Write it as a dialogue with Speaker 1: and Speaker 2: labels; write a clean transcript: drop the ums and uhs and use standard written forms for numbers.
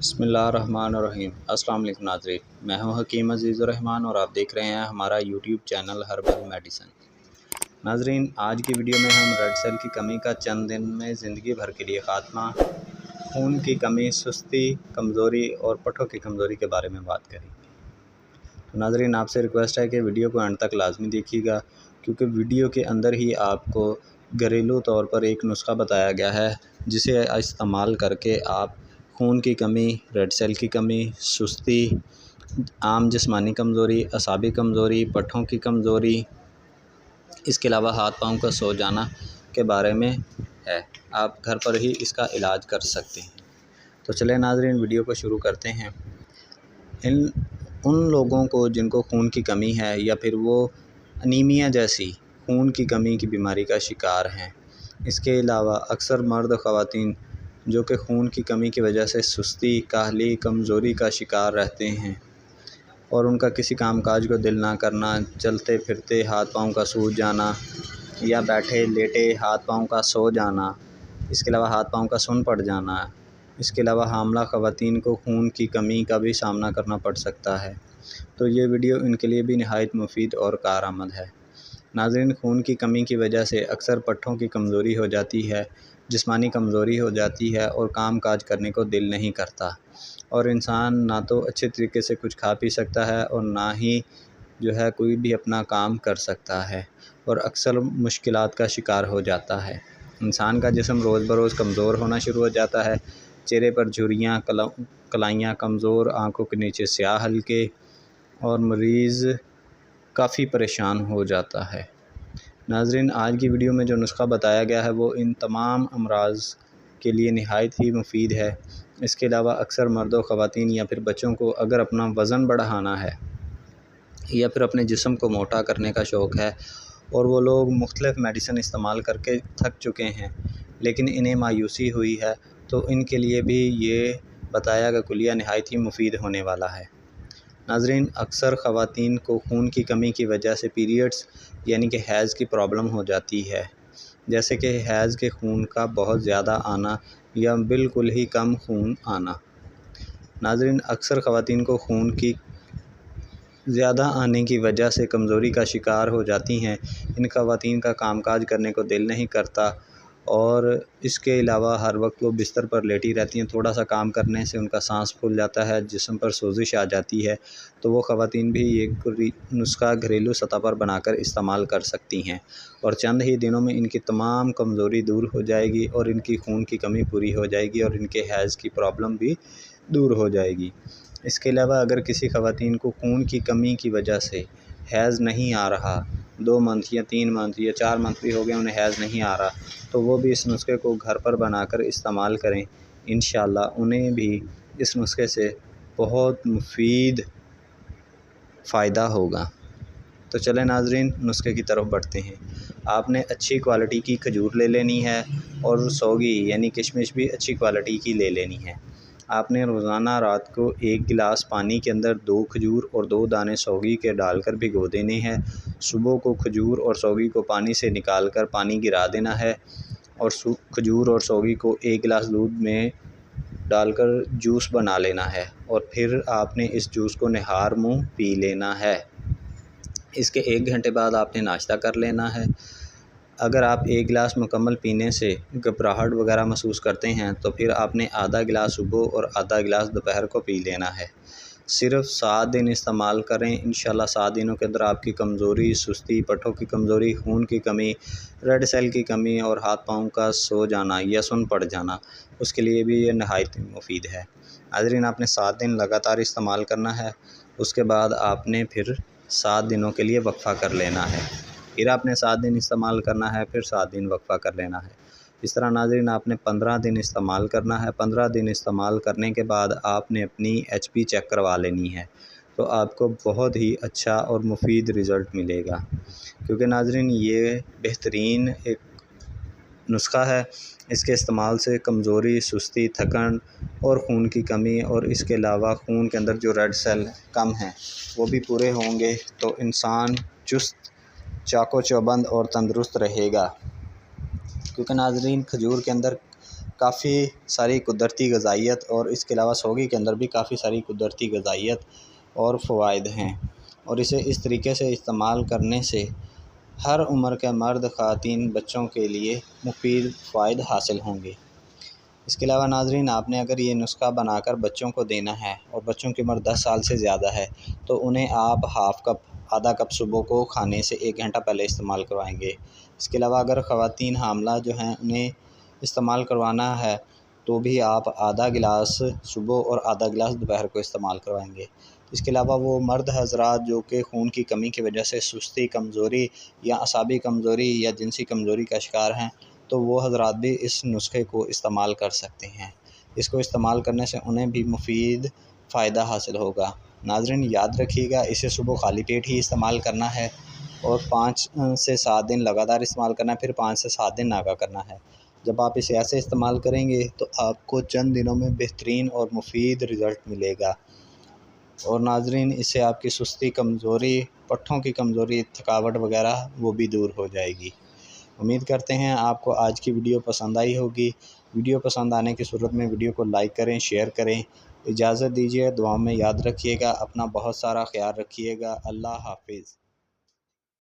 Speaker 1: बिस्मिल्लाहिर्रहमानिर्रहीम। अस्सलाम वालेकुम नाज़रीन, मैं हूं हकीम अज़ीज़ुर्रहमान और आप देख रहे हैं हमारा यूट्यूब चैनल हर्बल मेडिसिन। नाज़रीन, आज की वीडियो में हम रेड सेल की कमी का चंद दिन में ज़िंदगी भर के लिए ख़ात्मा, खून की कमी, सुस्ती, कमज़ोरी और पट्ठों की कमज़ोरी के बारे में बात करेंगे। तो नाज़रीन, आपसे रिक्वेस्ट है कि वीडियो को एंड तक लाजमी देखिएगा, क्योंकि वीडियो के अंदर ही आपको घरेलू तौर पर एक नुस्खा बताया गया है जिसे इस्तेमाल करके आप खून की कमी, रेड सेल की कमी, सुस्ती, आम जिस्मानी कमज़ोरी, असाबी कमज़ोरी, पट्ठों की कमज़ोरी, इसके अलावा हाथ पाँव का सो जाना के बारे में है। आप घर पर ही इसका इलाज कर सकते हैं। तो चलें नाज़रीन, वीडियो को शुरू करते हैं। उन लोगों को जिनको खून की कमी है या फिर वो अनीमिया जैसी खून की कमी की बीमारी का शिकार हैं, इसके अलावा अक्सर मर्द ख़वातीन जो कि खून की कमी की वजह से सुस्ती, काहली, कमज़ोरी का शिकार रहते हैं और उनका किसी कामकाज को दिल ना करना, चलते फिरते हाथ पाँव का सूज जाना या बैठे लेटे हाथ पाँव का सो जाना, इसके अलावा हाथ पाँव का सुन्न पड़ जाना, इसके अलावा हामला ख़वातीन को खून की कमी का भी सामना करना पड़ सकता है। तो ये वीडियो इनके लिए भी नहायत मुफीद और कारआमद है। नाज़रीन, खून की कमी की वजह से अक्सर पट्ठों की कमज़ोरी हो जाती है, जिस्मानी कमज़ोरी हो जाती है और काम काज करने को दिल नहीं करता और इंसान ना तो अच्छे तरीके से कुछ खा पी सकता है और ना ही जो है कोई भी अपना काम कर सकता है और अक्सर मुश्किलात का शिकार हो जाता है। इंसान का जिस्म रोज़ बरोज़ कमज़ोर होना शुरू हो जाता है। चेहरे पर झुर्रियाँ, कलाइयाँ कमज़ोर, आँखों के नीचे स्याह हल्के और मरीज़ काफ़ी परेशान हो जाता है। नाज़रीन, आज की वीडियो में जो नुस्खा बताया गया है वो इन तमाम अमराज़ के लिए नहायत ही मुफीद है। इसके अलावा अक्सर मर्दों, ख़वातीन या फिर बच्चों को अगर अपना वज़न बढ़ाना है या फिर अपने जिस्म को मोटा करने का शौक़ है और वो लोग मुख्तलिफ़ मेडिसिन इस्तेमाल करके थक चुके हैं लेकिन इन्हें मायूसी हुई है, तो इनके लिए भी ये बताया गया कुलिया नहायत ही मुफीद होने वाला है। नाज़रीन, अक्सर ख़वातीन को खून की कमी की वजह से पीरियड्स यानी कि हैज़ की प्रॉब्लम हो जाती है, जैसे कि हैज़ के खून का बहुत ज़्यादा आना या बिल्कुल ही कम खून आना। नाज़रीन, अक्सर ख़वातीन को खून की ज़्यादा आने की वजह से कमज़ोरी का शिकार हो जाती हैं। इन ख़वातीन का कामकाज करने को दिल नहीं करता और इसके अलावा हर वक्त वो बिस्तर पर लेटी रहती हैं। थोड़ा सा काम करने से उनका सांस फूल जाता है, जिस्म पर सोजिश आ जाती है, तो वो ख़वातीन भी ये नुस्खा घरेलू सतह पर बनाकर इस्तेमाल कर सकती हैं और चंद ही दिनों में इनकी तमाम कमज़ोरी दूर हो जाएगी और इनकी खून की कमी पूरी हो जाएगी और इनके हैज़ की प्रॉब्लम भी दूर हो जाएगी। इसके अलावा अगर किसी ख़वातीन को खून की कमी की वजह से हैज़ नहीं आ रहा, 2 मंथ या 3 मंथ या 4 मंथ भी हो गए उन्हें हैज़ नहीं आ रहा, तो वो भी इस नुस्खे को घर पर बनाकर इस्तेमाल करें। इंशाअल्लाह उन्हें भी इस नुस्खे से बहुत मुफीद फ़ायदा होगा। तो चलें नाज़रीन, नुस्खे की तरफ बढ़ते हैं। आपने अच्छी क्वालिटी की खजूर ले लेनी है और सौगी यानी किशमिश भी अच्छी क्वालिटी की ले लेनी है। आपने रोज़ाना रात को 1 गिलास पानी के अंदर 2 खजूर और 2 दाने सौगी के डालकर भिगो देने हैं। सुबह को खजूर और सौगी को पानी से निकाल कर पानी गिरा देना है और खजूर और सौगी को 1 गिलास दूध में डालकर जूस बना लेना है और फिर आपने इस जूस को निहार मुँह पी लेना है। इसके 1 घंटे बाद आपने नाश्ता कर लेना है। अगर आप 1 गिलास मुकम्मल पीने से घबराहट वगैरह महसूस करते हैं तो फिर आपने आधा गिलास सुबह और आधा गिलास दोपहर को पी लेना है। सिर्फ़ 7 दिन इस्तेमाल करें। इंशाल्लाह 7 दिनों के अंदर आपकी कमज़ोरी, सुस्ती, पट्ठों की कमज़ोरी, खून की कमी, रेड सेल की कमी और हाथ पाँव का सो जाना या सुन्न पड़ जाना, उसके लिए भी ये नहायत मुफीद है। नाज़रीन, आपने 7 दिन लगातार इस्तेमाल करना है। उसके बाद आपने फिर 7 दिनों के लिए वक्फ़ा कर लेना है। फिर आपने 7 दिन इस्तेमाल करना है, फिर 7 दिन वक्फ़ा कर लेना है। इस तरह नाज़रीन आपने 15 दिन इस्तेमाल करना है। 15 दिन इस्तेमाल करने के बाद आपने अपनी HP चेक करवा लेनी है, तो आपको बहुत ही अच्छा और मुफीद रिज़ल्ट मिलेगा, क्योंकि नाज़रीन ये बेहतरीन एक नुस्खा है। इसके इस्तेमाल से कमज़ोरी, सुस्ती, थकन और खून की कमी और इसके अलावा खून के अंदर जो रेड सेल कम हैं वो भी पूरे होंगे, तो इंसान चुस्त, चाको चौबंद और तंदुरुस्त रहेगा। क्योंकि नाज़रीन खजूर के अंदर काफ़ी सारी कुदरती ग़िज़ाइयत और इसके अलावा सौगी के अंदर भी काफ़ी सारी कुदरती ग़िज़ाइयत और फ़वाइद हैं, और इसे इस तरीके से इस्तेमाल करने से हर उम्र के मर्द, ख़वातीन, बच्चों के लिए मुफ़ीद फ़ायदे हासिल होंगे। इसके अलावा नाज़रीन, आपने अगर ये नुस्ख़ा बनाकर बच्चों को देना है और बच्चों की उम्र 10 साल से ज़्यादा है तो उन्हें आप हाफ़ कप, आधा कप सुबह को खाने से 1 घंटा पहले इस्तेमाल करवाएंगे। इसके अलावा अगर ख़वातीन हामला जो हैं उन्हें इस्तेमाल करवाना है तो भी आप आधा गिलास सुबह और आधा गिलास दोपहर को इस्तेमाल करवाएंगे। इसके अलावा वो मर्द हज़रात जो कि खून की कमी की वजह से सुस्ती, कमज़ोरी या असाबी कमज़ोरी या जिनसी कमज़ोरी का शिकार हैं तो वो हज़रात भी इस नुस्खे को इस्तेमाल कर सकते हैं। इसको इस्तेमाल करने से उन्हें भी मुफ़ीद फ़ायदा हासिल होगा। नाज़रीन, याद रखिएगा, इसे सुबह खाली पेट ही इस्तेमाल करना है और 5 से 7 दिन लगातार इस्तेमाल करना है, फिर 5 से 7 दिन नागा करना है। जब आप इसे ऐसे इस्तेमाल करेंगे तो आपको चंद दिनों में बेहतरीन और मुफ़ीद रिज़ल्ट मिलेगा। और नाज़रीन, इससे आपकी सुस्ती, कमज़ोरी, पट्ठों की कमज़ोरी, थकावट वगैरह वो भी दूर हो जाएगी। उम्मीद करते हैं आपको आज की वीडियो पसंद आई होगी। वीडियो पसंद आने की सूरत में वीडियो को लाइक करें, शेयर करें। इजाज़त दीजिए, दुआ में याद रखिएगा, अपना बहुत सारा ख्याल रखिएगा। अल्लाह हाफ़िज़।